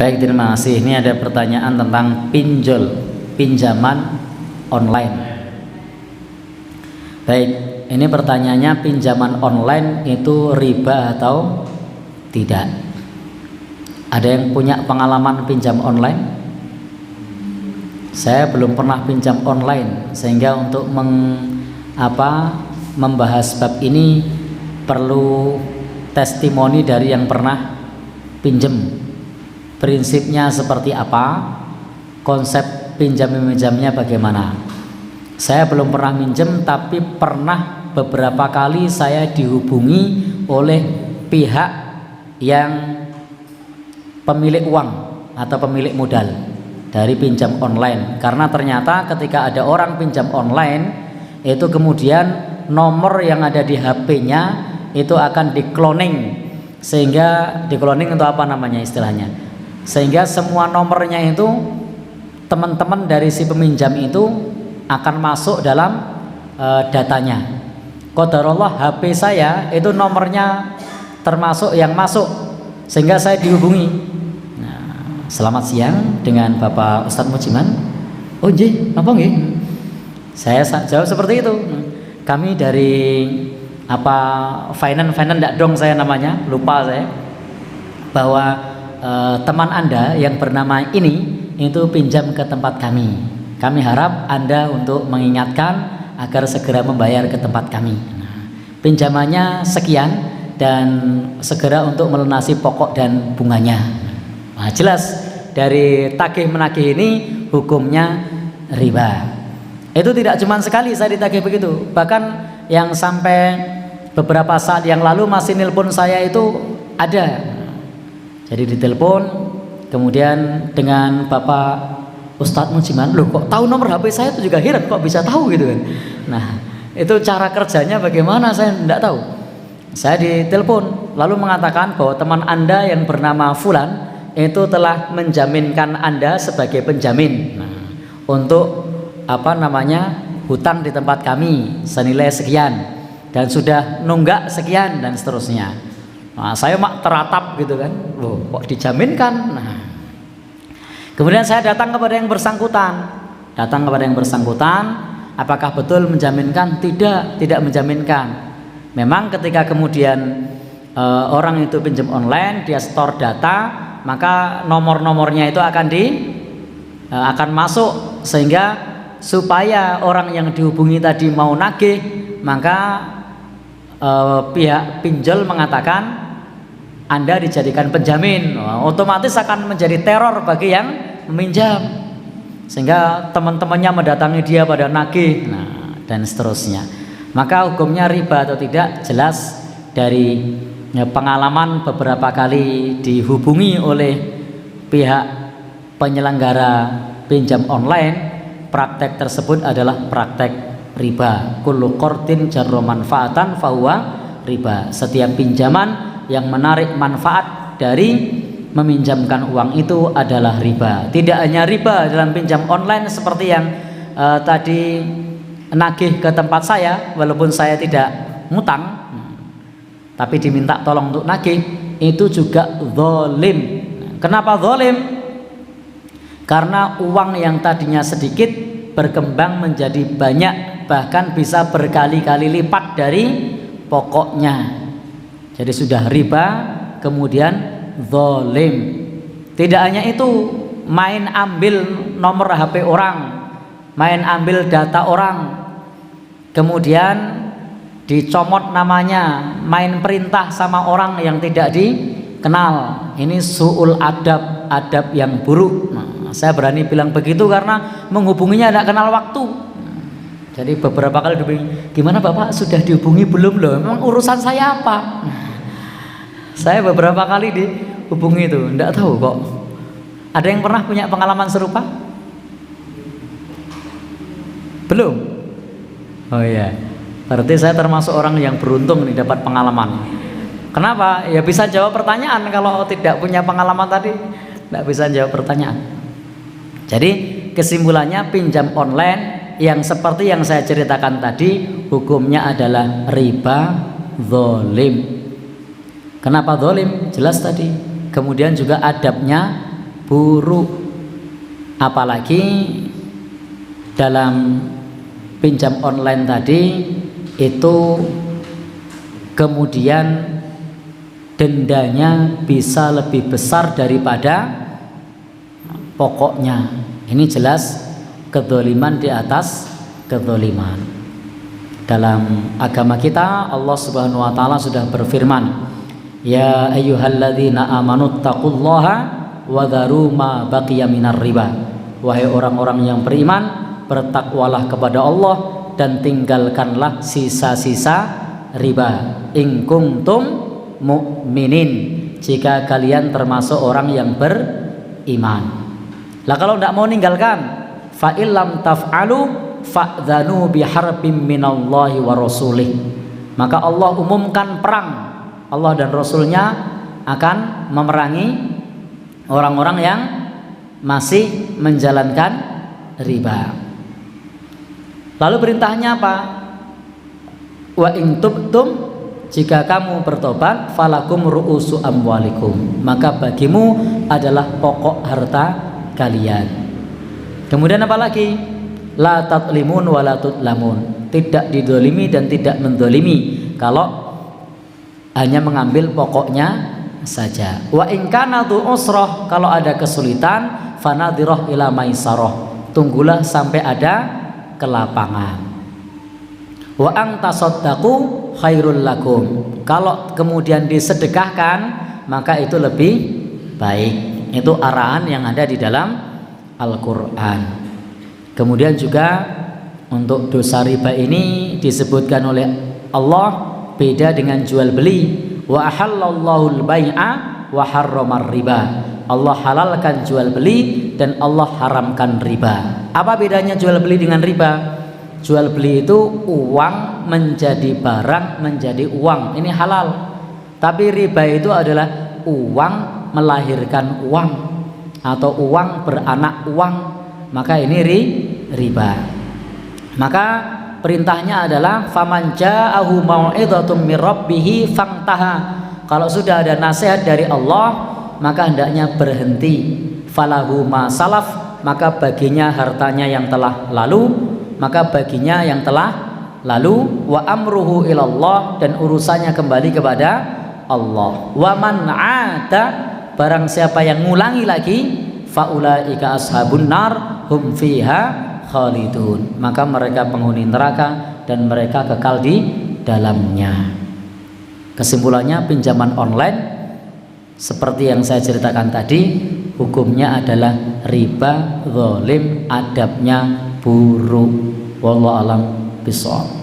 Baik, terima kasih. Ini ada pertanyaan tentang pinjol, pinjaman online. Baik, ini pertanyaannya, pinjaman online itu riba atau tidak? Ada yang punya pengalaman pinjam online? Saya belum pernah pinjam online, sehingga untuk membahas bab ini perlu testimoni dari yang pernah pinjam. Prinsipnya seperti apa, konsep pinjam-pinjamnya bagaimana. Saya belum pernah minjem, tapi pernah beberapa kali saya dihubungi oleh pihak yang pemilik uang atau pemilik modal dari pinjam online. Karena ternyata ketika ada orang pinjam online, itu kemudian nomor yang ada di HP-nya itu akan di-cloning, sehingga di-cloning itu apa namanya istilahnya, sehingga semua nomornya itu teman-teman dari si peminjam itu akan masuk dalam datanya. Qadarullah HP saya itu nomornya termasuk yang masuk, sehingga saya dihubungi. Nah, selamat siang, dengan Bapak Ustadz Mujiman. Oh nggih, apa nggih? Saya jawab seperti itu. Kami dari finance ndak dong saya namanya, lupa saya, bahwa teman Anda yang bernama ini itu pinjam ke tempat kami. Kami harap Anda untuk mengingatkan agar segera membayar ke tempat kami. Nah, pinjamannya sekian dan segera untuk melunasi pokok dan bunganya. Nah, jelas dari tagih menagih ini hukumnya riba. Itu tidak cuma sekali saya ditagih begitu, bahkan yang sampai beberapa saat yang lalu masih nelpon saya itu ada. Jadi ditelepon, kemudian dengan Bapak Ustadz Mujiman, loh kok tahu nomor HP saya, itu juga heran kok bisa tahu gitu kan. Nah, itu cara kerjanya bagaimana saya tidak tahu. Saya ditelepon lalu mengatakan bahwa teman Anda yang bernama Fulan itu telah menjaminkan Anda sebagai penjamin. Nah, untuk hutang di tempat kami senilai sekian dan sudah nunggak sekian dan seterusnya. Nah, saya teratap gitu kan, loh kok dijaminkan. Nah, kemudian saya datang kepada yang bersangkutan, apakah betul menjaminkan? Tidak menjaminkan. Memang ketika kemudian orang itu pinjam online, dia store data, maka nomor-nomornya itu akan masuk, sehingga supaya orang yang dihubungi tadi mau nagih, maka pihak pinjol mengatakan Anda dijadikan penjamin. Otomatis akan menjadi teror bagi yang meminjam, sehingga teman-temannya mendatangi dia pada nagih, dan seterusnya. Maka hukumnya riba atau tidak jelas dari pengalaman beberapa kali dihubungi oleh pihak penyelenggara pinjam online. Praktek tersebut adalah praktek riba. Kullu qardin jarra manfaatan fahuwa riba. Setiap pinjaman yang menarik manfaat dari meminjamkan uang itu adalah riba. Tidak hanya riba dalam pinjam online seperti yang tadi nagih ke tempat saya, walaupun saya tidak ngutang, tapi diminta tolong untuk nagih, itu juga zalim. Kenapa zalim? Karena uang yang tadinya sedikit berkembang menjadi banyak, bahkan bisa berkali-kali lipat dari pokoknya. Jadi sudah riba, kemudian zalim. Tidak hanya itu, main ambil nomor HP orang, main ambil data orang, kemudian dicomot namanya, main perintah sama orang yang tidak dikenal. Ini su'ul adab yang buruk. Saya berani bilang begitu karena menghubunginya tidak kenal waktu. Jadi beberapa kali dihubungi, gimana Bapak sudah dihubungi belum loh? Memang urusan saya apa? Saya beberapa kali dihubungi itu, tidak tahu kok. Ada yang pernah punya pengalaman serupa? Belum? Oh iya, berarti saya termasuk orang yang beruntung nih dapat pengalaman. Kenapa? Ya bisa jawab pertanyaan. Kalau tidak punya pengalaman tadi, tidak bisa jawab pertanyaan. Jadi kesimpulannya, pinjam online yang seperti yang saya ceritakan tadi, hukumnya adalah riba zalim. Kenapa zalim? Jelas tadi. Kemudian juga adabnya buruk. Apalagi dalam pinjam online tadi itu kemudian dendanya bisa lebih besar daripada pokoknya. Ini jelas kedzaliman di atas kedzaliman. Dalam agama kita Allah Subhanahu wa taala sudah berfirman, ya ayyuhalladzina amanu taqullaha wa dharu ma baqiya minar riba. Wahai orang-orang yang beriman, bertakwalah kepada Allah dan tinggalkanlah sisa-sisa riba. In kuntum mu'minin, jika kalian termasuk orang yang beriman. Lah kalau tidak mau ninggalkan, fa illam taf'alu fa'dzanu biharbim minallahi wa rasulih. Maka Allah umumkan perang. Allah dan Rasulnya akan memerangi orang-orang yang masih menjalankan riba. Lalu perintahnya apa? Wa in tubtum, jika kamu bertobat, falakum ru'usu amwalikum, maka bagimu adalah pokok harta kalian. Kemudian apa lagi? La tatlimun wa la tutlamun, tidak didolimi dan tidak mendolimi kalau hanya mengambil pokoknya saja. Wa in kana tu usrah, kalau ada kesulitan, fanadhirah ila maisarah, tunggulah sampai ada kelapangan. Wa ang tasaddaqu khairul lakum, kalau kemudian disedekahkan maka itu lebih baik. Itu arahan yang ada di dalam Al-Quran. Kemudian juga untuk dosa riba ini disebutkan oleh Allah beda dengan jual beli. Wa ahallallahu al-bai'a wa harramar riba, Allah halalkan jual beli dan Allah haramkan riba. Apa bedanya jual beli dengan riba? Jual beli itu uang menjadi barang menjadi uang, ini halal. Tapi riba itu adalah uang melahirkan uang atau uang beranak uang, maka ini riba. Maka perintahnya adalah faman ja'ahu mau'idhatum mir rabbih fantaha, kalau sudah ada nasihat dari Allah maka hendaknya berhenti. Falahu ma salaf, maka baginya hartanya yang telah lalu, maka baginya yang telah lalu. Wa amruhu ilallah, dan urusannya kembali kepada Allah. Wa man 'ada, barang siapa yang ngulangi lagi, faulaika ashabun nar hum fiha khalidun, maka mereka penghuni neraka dan mereka kekal di dalamnya. Kesimpulannya, pinjaman online seperti yang saya ceritakan tadi, hukumnya adalah riba, zalim, adabnya buruk. Wallahu a'lam bishawab.